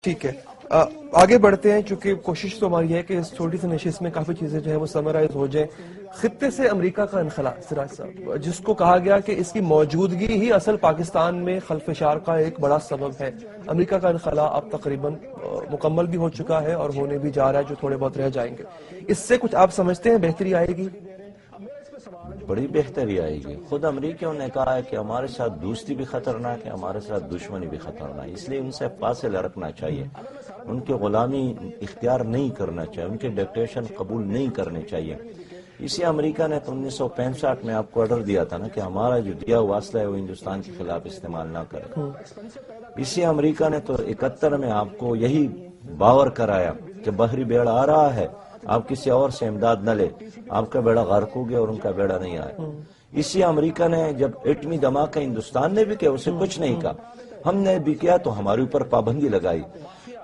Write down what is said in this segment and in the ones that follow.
ٹھیک ہے، آگے بڑھتے ہیں، چونکہ کوشش تو ہماری ہے کہ اس چھوٹی سی نشست میں کافی چیزیں جو ہے وہ سمرائز ہو جائیں۔ خطے سے امریکہ کا انخلا، سراج صاحب، جس کو کہا گیا کہ اس کی موجودگی ہی اصل پاکستان میں خلفشار کا ایک بڑا سبب ہے۔ امریکہ کا انخلا اب تقریباً مکمل بھی ہو چکا ہے اور ہونے بھی جا رہا ہے، جو تھوڑے بہت رہ جائیں گے۔ اس سے کچھ آپ سمجھتے ہیں بہتری آئے گی؟ بڑی بہتری آئے گی۔ خود امریکیوں نے کہا ہے کہ ہمارے ساتھ دوستی بھی خطرناک ہے، ہمارے ساتھ دشمنی بھی خطرناک ہے، اس لیے ان سے فاصلہ رکھنا چاہیے، ان کی غلامی اختیار نہیں کرنا چاہیے، ان کے ڈکٹیشن قبول نہیں کرنے چاہیے۔ اسی امریکہ نے تو 1965 میں آپ کو آرڈر دیا تھا نا کہ ہمارا جو دیا ہوا اسلحہ ہے وہ ہندوستان کے خلاف استعمال نہ کرے۔ اسی امریکہ نے تو 71 میں آپ کو یہی باور کرایا کہ بحری بیڑا آ رہا ہے، آپ کسی اور سے امداد نہ لے، آپ کا بیڑا غرق ہو گیا اور ان کا بیڑا نہیں آیا۔ اسی امریکہ نے جب ایٹمی دھماکہ ہندوستان نے بھی کیا، اسے کچھ نہیں کہا، ہم نے بھی کیا تو ہمارے اوپر پابندی لگائی۔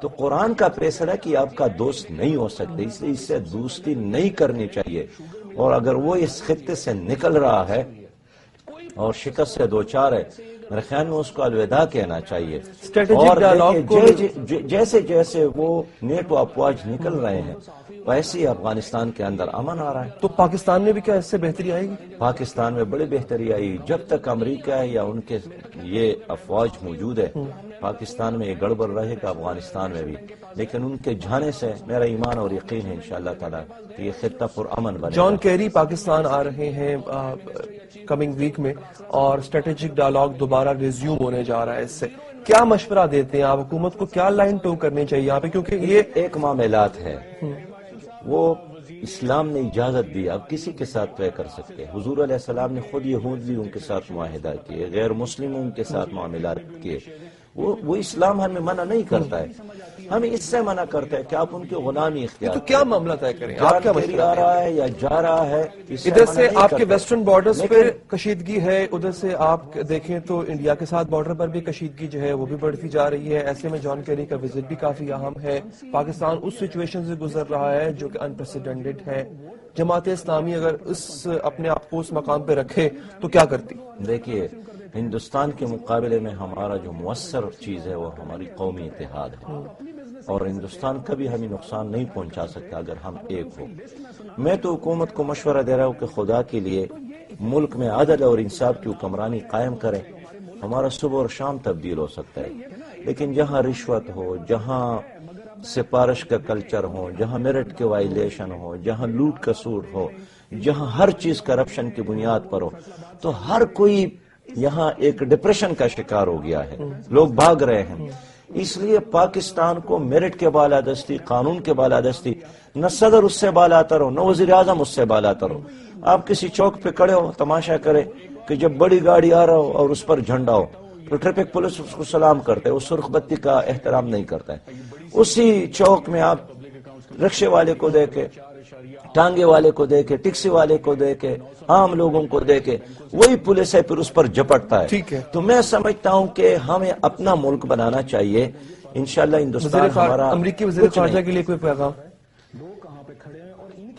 تو قرآن کا فیصلہ ہے کہ آپ کا دوست نہیں ہو سکتے، اس لیے اس سے دوستی نہیں کرنی چاہیے، اور اگر وہ اس خطے سے نکل رہا ہے اور شکست سے دوچار ہے، میرے خیال میں اس کو الوداع کہنا چاہیے۔ اور جیسے جیسے وہ نیٹو افواج نکل رہے ہیں ویسے ہی افغانستان کے اندر امن آ رہا ہے۔ تو پاکستان میں بھی کیا اس سے بہتری آئے گی؟ پاکستان میں بڑی بہتری آئی۔ جب تک امریکہ ہے یا ان کے یہ افواج موجود ہے، پاکستان میں یہ گڑبڑ رہے گا، افغانستان میں بھی، لیکن ان کے جانے سے میرا ایمان اور یقین ہے انشاءاللہ تعالی کہ یہ خطہ پرامن بنے گا۔ جان کیری پاکستان آ رہے ہیں کمنگ ویک میں، اور اسٹریٹجک ڈائلاگ دوبارہ ریزیوم ہونے جا رہا ہے۔ اس سے کیا مشورہ دیتے ہیں آپ؟ حکومت کو کیا لائن ٹو کرنی چاہیے یہاں پہ؟ کیونکہ یہ ایک معاملات ہے، وہ اسلام نے اجازت دی، آپ کسی کے ساتھ طے کر سکتے ہیں۔ حضور علیہ السلام نے خود یہودیوں کے ساتھ معاہدہ کیے، غیر مسلموں کے ساتھ معاملات کیے، وہ اسلام ہمیں منع نہیں کرتا ہے، ہمیں اس سے منع کرتا ہے کہ آپ ان کی غلامی اختیار تو کیا معاملہ طے کریں؟ آپ کیا مشورہ آ رہا ہے یا جا رہا ہے؟ ادھر سے آپ کے ویسٹرن بارڈرز پہ کشیدگی ہے، ادھر سے آپ دیکھیں تو انڈیا کے ساتھ بارڈر پر بھی کشیدگی جو ہے وہ بھی بڑھتی جا رہی ہے۔ ایسے میں جان کیری کا وزٹ بھی کافی اہم ہے۔ پاکستان اس سچویشن سے گزر رہا ہے جو کہ انپریسیڈنٹڈ ہے۔ جماعت اسلامی اگر اپنے آپ کو اس مقام پہ رکھے تو کیا کرتی؟ دیکھیے، ہندوستان کے مقابلے میں ہمارا جو مؤثر چیز ہے وہ ہماری قومی اتحاد ہے، اور ہندوستان کبھی ہمیں نقصان نہیں پہنچا سکتا اگر ہم ایک ہو۔ میں تو حکومت کو مشورہ دے رہا ہوں کہ خدا کے لیے ملک میں عدل اور انصاف کی حکمرانی قائم کرے۔ ہمارا صبح اور شام تبدیل ہو سکتا ہے، لیکن جہاں رشوت ہو، جہاں سفارش کا کلچر ہو، جہاں میرٹ کے وائلیشن ہو، جہاں لوٹ کسوٹ ہو، جہاں ہر چیز کرپشن کی بنیاد پر ہو، تو ہر کوئی یہاں ایک ڈپریشن کا شکار ہو گیا ہے، لوگ بھاگ رہے ہیں۔ اس لیے پاکستان کو میرٹ کے بالادستی، قانون کے بالادستی، نہ صدر اس سے بالاتر ہو، نہ وزیر اعظم اس سے بالاتر ہو۔ آپ کسی چوک پہ کھڑے ہو، تماشا کرے کہ جب بڑی گاڑی آ رہا ہو اور اس پر جھنڈا ہو تو ٹریفک پولیس اس کو سلام کرتے ہے، وہ سرخ بتی کا احترام نہیں کرتا ہے۔ اسی چوک میں آپ رکشے والے کو دیکھے، ٹانگے والے کو دیکھے، ٹیکسی والے کو دیکھے، عام لوگوں کو دیکھے، وہی پولیس ہے پھر اس پر جھپٹتا ہے۔ تو میں سمجھتا ہوں کہ ہمیں اپنا ملک بنانا چاہیے، انشاءاللہ ہندوستان ہمارا۔ امریکی وزیر خارجہ کے لیے کوئی پیغام؟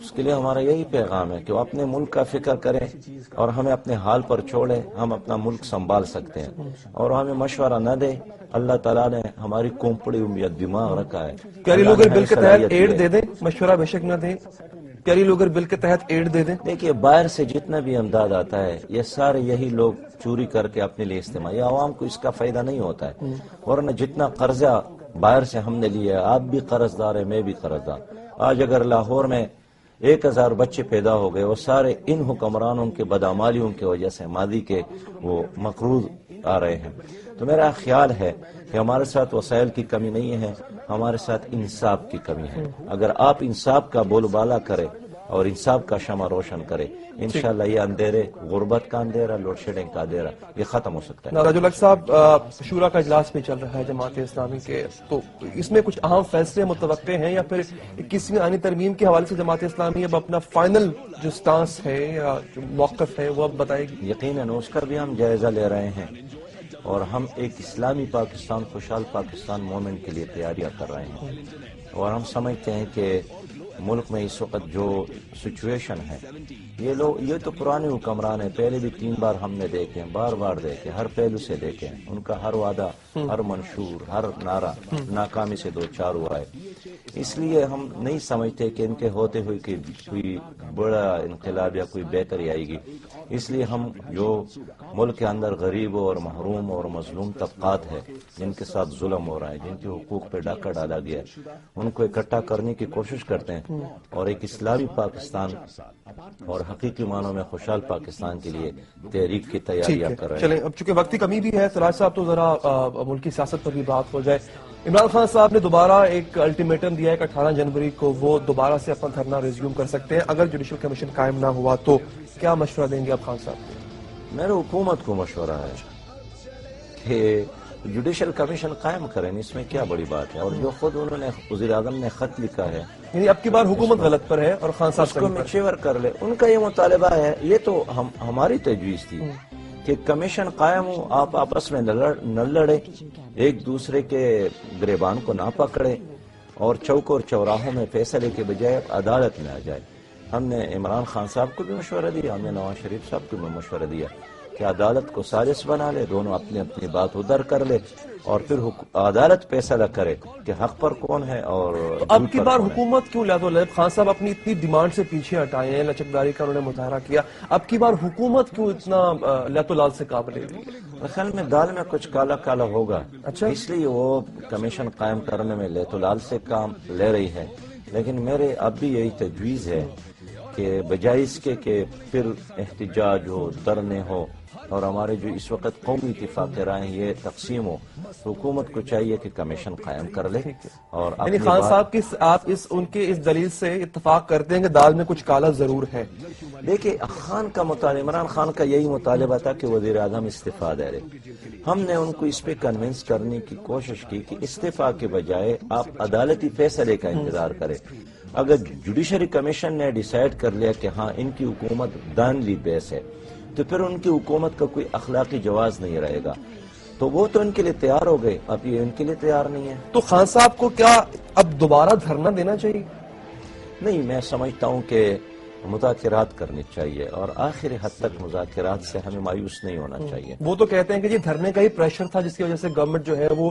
اس کے لیے ہمارا یہی پیغام ہے کہ وہ اپنے ملک کا فکر کریں اور ہمیں اپنے حال پر چھوڑیں، ہم اپنا ملک سنبھال سکتے ہیں، اور ہمیں مشورہ نہ دیں۔ اللہ تعالیٰ نے ہماری کھوپڑی میں دماغ رکھا ہے۔ کیری لوگر بل کے تحت ایڈ دے دیں، مشورہ بے شک نہ دیں، کیری لوگر بل کے تحت ایڈ دے دیں۔ دیکھیے، باہر سے جتنا بھی امداد آتا ہے یہ سارے یہی لوگ چوری کر کے اپنے لیے استعمال، یہ عوام کو اس کا فائدہ نہیں ہوتا ہے۔ ورنہ جتنا قرضہ باہر سے ہم نے لیا ہے، آپ بھی قرض دار ہے، میں بھی قرض دار۔ آج اگر لاہور میں 1000 بچے پیدا ہو گئے، وہ سارے ان حکمرانوں کے بدعمالیوں کی وجہ سے ماضی کے وہ مقروض آ رہے ہیں۔ تو میرا خیال ہے کہ ہمارے ساتھ وسائل کی کمی نہیں ہے، ہمارے ساتھ انصاف کی کمی ہے۔ اگر آپ انصاف کا بول بالا کرے اور انصاف کا شمع روشن کرے، انشاءاللہ یہ اندھیرے، غربت کا اندھیرا، لوڈ شیڈنگ کا اندھیرا، یہ ختم ہو سکتا ہے۔ راج الحق صاحب، شورا کا اجلاس بھی چل رہا ہے جماعت اسلامی کے، تو اس میں کچھ اہم فیصلے متوقع ہیں، یا پھر 21ویں آئینی ترمیم کے حوالے سے جماعت اسلامی اب اپنا فائنل جو سٹانس ہے یا جو موقف ہے وہ اب بتائے گی؟ یقیناً اس کا بھی ہم جائزہ لے رہے ہیں، اور ہم ایک اسلامی پاکستان، خوشحال پاکستان موومنٹ کے لیے تیاریاں کر رہے ہیں، اور ہم سمجھتے ہیں کہ ملک میں اس وقت جو سچویشن ہے، یہ تو پرانے حکمران ہیں، پہلے بھی 3 بار ہم نے دیکھے، بار بار دیکھے، ہر پہلو سے دیکھے، ان کا ہر وعدہ، ہر منشور، ہر نعرہ ناکامی سے دو چار ہوا ہے۔ اس لیے ہم نہیں سمجھتے کہ ان کے ہوتے ہوئے کہ کوئی بڑا انقلاب یا کوئی بہتری آئے گی۔ اس لیے ہم جو ملک کے اندر غریبوں اور محروم اور مظلوم طبقات ہے، جن کے ساتھ ظلم ہو رہا ہے، جن کے حقوق پہ ڈاکہ ڈالا گیا ہے، ان کو اکٹھا کرنے کی کوشش کرتے ہیں اور ایک اسلامی پاکستان اور حقیقی معنوں میں خوشحال پاکستان کے لیے تحریک کی تیاریاں کر رہے ہیں۔ چلیں، اب چونکہ وقت کی کمی بھی ہے سراج صاحب، تو ذرا ملکی سیاست پر بھی بات ہو جائے۔ عمران خان صاحب نے دوبارہ ایک الٹیمیٹم دیا ہے کہ 18 جنوری کو وہ دوبارہ سے اپنا دھرنا ریزیوم کر سکتے ہیں اگر جوڈیشل کمیشن قائم نہ ہوا تو۔ کیا مشورہ دیں گے آپ خان صاحب کو؟ میرے حکومت کو مشورہ ہے کہ جوڈیشل کمیشن قائم کریں، اس میں کیا بڑی بات ہے، اور جو خود انہوں نے وزیر اعظم نے خط لکھا ہے، یعنی اب کی بار حکومت غلط پر ہے اور خان صاحب اس کو میچیور کر لے۔ ان کا یہ مطالبہ ہے، یہ تو ہماری تجویز تھی کہ کمیشن قائم ہو، آپ آپس میں نہ لڑے، ایک دوسرے کے گریبان کو نہ پکڑے اور چوک اور چوراہوں میں فیصلے کے بجائے عدالت میں آ جائے۔ ہم نے عمران خان صاحب کو بھی مشورہ دیا، ہم نے نواز شریف صاحب کو بھی مشورہ دیا کہ عدالت کو سازش بنا لے، دونوں اپنی اپنی بات ادھر کر لے اور پھر عدالت فیصلہ کرے کہ حق پر کون ہے اور اب کی بار حکومت کیوں خان صاحب اپنی اتنی ڈیمانڈ سے پیچھے ہٹائے ہیں، لچکداری کا انہوں نے مظاہرہ کیا، اب کی بار حکومت کیوں اتنا لت و لال سے کام لے رہی ہے؟ خیال میں دال میں کچھ کالا کالا ہوگا، اس لیے وہ کمیشن قائم کرنے میں لت و لال سے کام لے رہی ہے۔ لیکن میرے اب بھی یہی تجویز ہے کہ بجائے اس کے کہ پھر احتجاج ہو، دھرنے ہو اور ہمارے جو اس وقت قومی اتفاق رائے ہیں یہ تقسیم ہو، حکومت کو چاہیے کہ کمیشن قائم کر لے۔ اور یعنی خان صاحب کی آپ ان کے اس دلیل سے اتفاق کرتے ہیں کہ دال میں کچھ کالا ضرور ہے؟ دیکھیں، خان کا مطالبہ، عمران خان کا یہی مطالبہ تھا کہ وزیر اعظم استعفیٰ دے رہے۔ ہم نے ان کو اس پہ کنونس کرنے کی کوشش کی کہ استعفیٰ کے بجائے آپ عدالتی فیصلے کا انتظار کریں۔ اگر جوڈیشری کمیشن نے ڈیسائیڈ کر لیا کہ ہاں ان کی حکومت دانلی بیس ہے تو پھر ان کی حکومت کا کوئی اخلاقی جواز نہیں رہے گا، تو وہ تو ان کے لیے تیار ہو گئے، اب یہ ان کے لیے تیار نہیں ہے۔ تو خان صاحب کو کیا اب دوبارہ دھرنا دینا چاہیے؟ نہیں، میں سمجھتا ہوں کہ مذاکرات کرنی چاہیے اور آخری حد تک مذاکرات سے ہمیں مایوس نہیں ہونا چاہیے۔ وہ تو کہتے ہیں کہ یہ دھرنے کا ہی پریشر تھا جس کی وجہ سے گورنمنٹ جو ہے وہ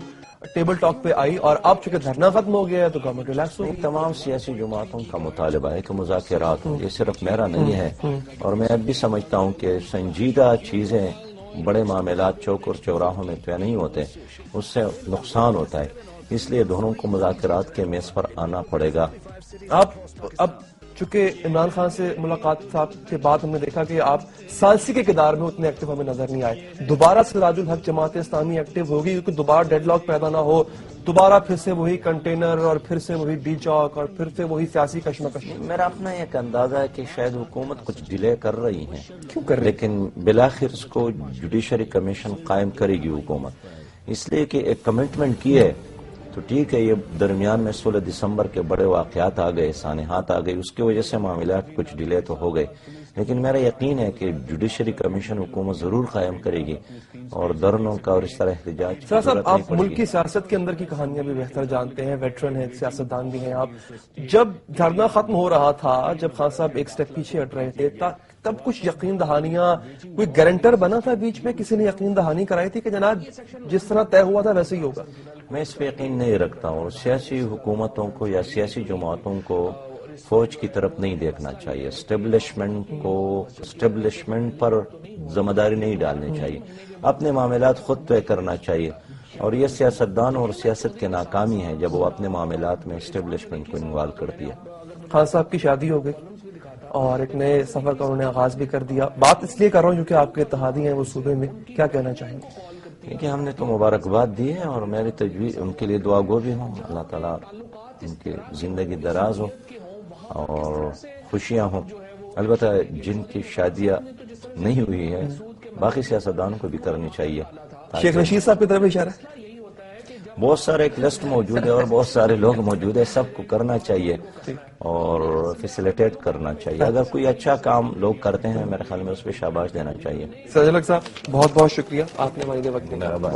ٹیبل ٹاک پہ آئی، اور اب چونکہ دھرنا ختم ہو گیا ہے تو گورنمنٹ ریلیکس ہو گئی۔ تمام سیاسی جماعتوں کا مطالبہ ہے کہ مذاکرات ہوں، یہ صرف میرا نہیں ہے، اور میں اب بھی سمجھتا ہوں کہ سنجیدہ چیزیں، بڑے معاملات چوک اور چوراہوں میں طے نہیں ہوتے، اس سے نقصان ہوتا ہے، اس لیے دونوں کو مذاکرات کے میز پر آنا پڑے گا۔ آپ اب چونکہ عمران خان سے ملاقات صاحب کے بعد ہم نے دیکھا کہ آپ ثالثی کے کردار میں اتنے ایکٹیو ہمیں نظر نہیں آئے، دوبارہ سراج الحق جماعت اسلامی ایکٹیو ہوگی کیونکہ دوبارہ ڈیڈ لاک پیدا نہ ہو، دوبارہ پھر سے وہی کنٹینر اور پھر سے وہی ڈی چوک اور پھر سے وہی سیاسی کشمکش؟ میرا اپنا ایک اندازہ ہے کہ شاید حکومت کچھ ڈیلے کر رہی ہے، کیوں کر رہی؟ لیکن بلاخر اس کو جوڈیشری کمیشن قائم کرے گی حکومت، اس لیے کہ ایک کمٹمنٹ کی ہے تو ٹھیک ہے۔ یہ درمیان میں 16 دسمبر کے بڑے واقعات آ گئے، سانحات آ گئی، اس کی وجہ سے معاملات کچھ ڈیلے تو ہو گئے، لیکن میرا یقین ہے کہ جوڈیشری کمیشن حکومت ضرور قائم کرے گی اور دھرنوں کا اور اس طرح احتجاج سر صاحب، آپ ملک کی سیاست کے اندر کی کہانیاں بھی بہتر جانتے ہیں، ویٹرن ہیں، سیاستدان بھی ہیں آپ۔ جب دھرنا ختم ہو رہا تھا، جب خان صاحب ایک سٹیپ پیچھے ہٹ رہے تھے، تب کچھ یقین دہانیاں، کوئی گارنٹر بنا تھا بیچ میں، کسی نے یقین دہانی کرائی تھی کہ جناب جس طرح طے ہوا تھا ویسے ہی ہوگا؟ میں اس پہ یقین نہیں رکھتا ہوں۔ سیاسی حکومتوں کو یا سیاسی جماعتوں کو فوج کی طرف نہیں دیکھنا چاہیے، اسٹیبلشمنٹ پر ذمہ داری نہیں ڈالنی چاہیے، اپنے معاملات خود طے کرنا چاہیے، اور یہ سیاستدان اور سیاست کی ناکامی ہے جب وہ اپنے معاملات میں اسٹیبلشمنٹ کو انوالو کرتی ہے۔ خان صاحب کی شادی ہو گئی اور ایک نئے سفر کا انہوں نے آغاز بھی کر دیا، بات اس لیے کر رہا ہوں کیونکہ آپ کے اتحادی ہیں وہ صوبے میں، کیا کہنا چاہیں گے؟ کیونکہ ہم نے تو مبارکباد دی ہے اور میری تجویز ان کے لیے دعا گو بھی ہوں، اللہ تعالیٰ ان کی زندگی دراز ہو اور خوشیاں ہوں۔ البتہ جن کی شادیاں نہیں ہوئی ہے باقی سیاستدانوں کو بھی کرنی چاہیے۔ شیخ رشید صاحب کی طرف اشارہ ہے؟ بہت سارے ایک لسٹ موجود ہے اور بہت سارے لوگ موجود ہے، سب کو کرنا چاہیے اور فیسیلیٹیٹ کرنا چاہیے۔ اگر کوئی اچھا کام لوگ کرتے ہیں میرے خیال میں اس پہ شاباش دینا چاہیے۔ سراج الحق صاحب، بہت بہت شکریہ، آپ نے ہمارے لیے وقت نکالا۔